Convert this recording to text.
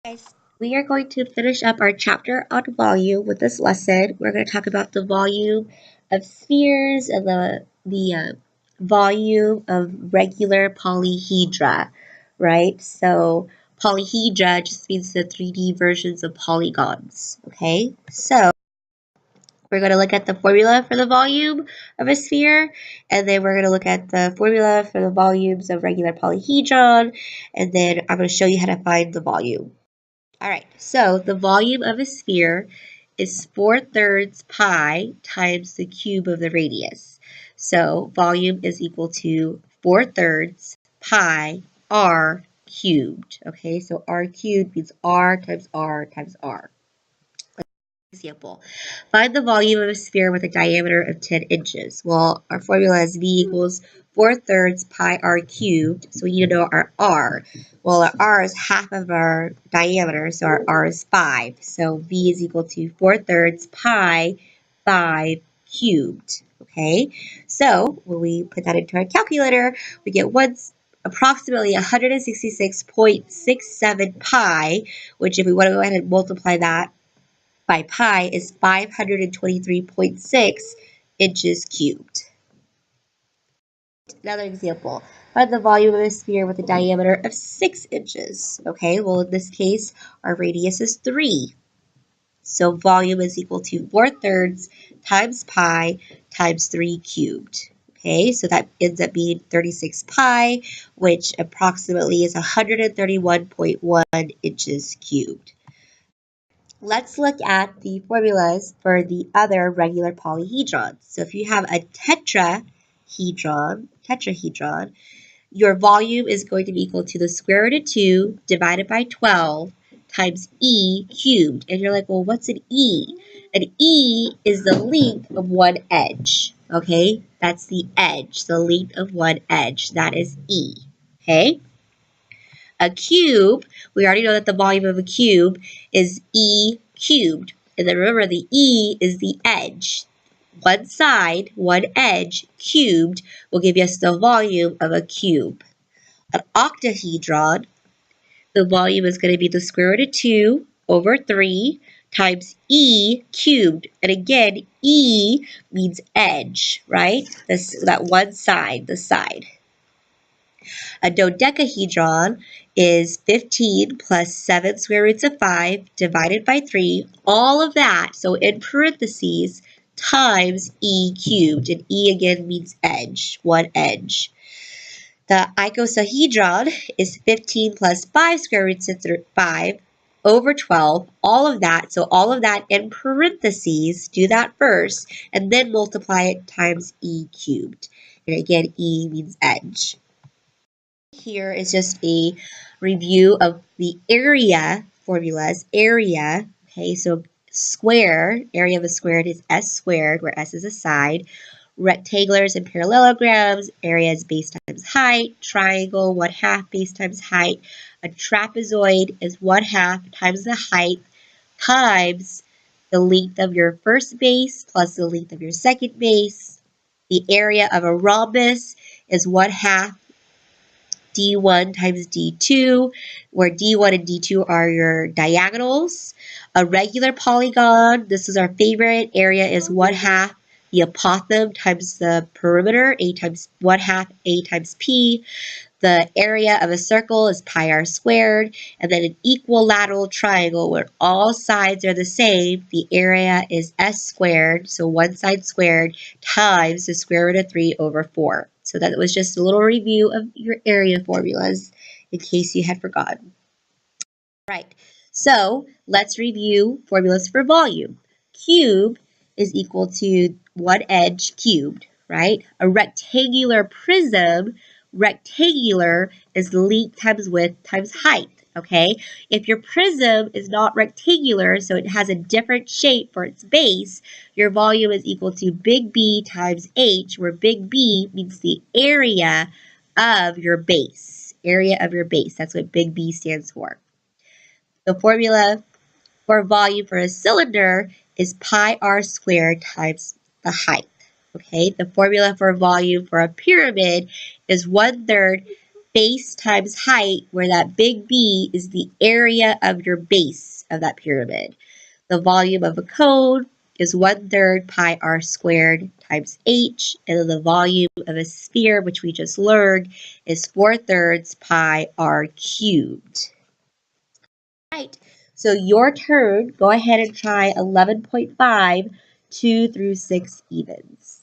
Guys, we are going to finish up our chapter on volume with this lesson. We're going to talk about the volume of spheres and the volume of regular polyhedra, right? So polyhedra just means the 3D versions of polygons, okay? So we're going to look at the formula for the volume of a sphere, and then we're going to look at the formula for the volumes of regular polyhedron, and then I'm going to show you how to find the volume. All right, so the volume of a sphere is 4/3 pi times the cube of the radius. So volume is equal to 4/3 pi r cubed. Okay, so r cubed means r times r times r. Example, find the volume of a sphere with a diameter of 10 inches. Well, our formula is V equals 4/3 pi r cubed, so we need to know our r. Well, our r is half of our diameter, so our r is 5. So V is equal to 4/3 pi 5 cubed, okay? So when we put that into our calculator, we get approximately 166.67 pi, which if we want to go ahead and multiply that by pi is 523.6 inches cubed. Another example, find the volume of a sphere with a diameter of 6 inches. Okay, well in this case, our radius is 3. So volume is equal to 4/3 times pi times 3 cubed. Okay, so that ends up being 36 pi, which approximately is 131.1 inches cubed. Let's look at the formulas for the other regular polyhedrons. So if you have a tetrahedron, your volume is going to be equal to the square root of 2 divided by 12 times e cubed. And you're like, well, what's an e? An e is the length of one edge, okay? That's the edge, the length of one edge. That is e, okay? A cube, we already know that the volume of a cube is e cubed. And then remember, the e is the edge. One side, one edge, cubed, will give us the volume of a cube. An octahedron, the volume is going to be the square root of 2 over 3 times e cubed. And again, e means edge, right? That one side, the side. A dodecahedron is 15 plus 7 square roots of 5 divided by 3, all of that, so in parentheses, times e cubed. And e again means edge, one edge. The icosahedron is 15 plus 5 square roots of 5 over 12, all of that, so all of that in parentheses, do that first, and then multiply it times e cubed. And again, e means edge. Here is just a review of the area formulas. Area, okay, so square, area of a squared is s squared, where s is a side. Rectangulars and parallelograms, area is base times height. Triangle, 1/2 base times height. A trapezoid is 1/2 times the height times the length of your first base plus the length of your second base. The area of a rhombus is 1/2 D1 times D2, where D1 and D2 are your diagonals. A regular polygon, this is our favorite, area is 1/2 the apothem times the perimeter, A times 1/2 A times P. The area of a circle is pi r squared, and then an equilateral triangle where all sides are the same, the area is s squared, so one side squared, times the square root of 3 over 4. So that was just a little review of your area formulas in case you had forgotten. Right, so let's review formulas for volume. Cube is equal to one edge cubed, right? A rectangular prism, rectangular is length times width times height, okay? If your prism is not rectangular, so it has a different shape for its base, your volume is equal to big B times H, where big B means the area of your base. Area of your base, that's what big B stands for. The formula for volume for a cylinder is pi r squared times the height. Okay, the formula for volume for a pyramid is 1/3 base times height, where that big B is the area of your base of that pyramid. The volume of a cone is 1/3 pi r squared times h, and then the volume of a sphere, which we just learned, is 4/3 pi r cubed. All right, so your turn. Go ahead and try 11.5, 2 through 6 evens.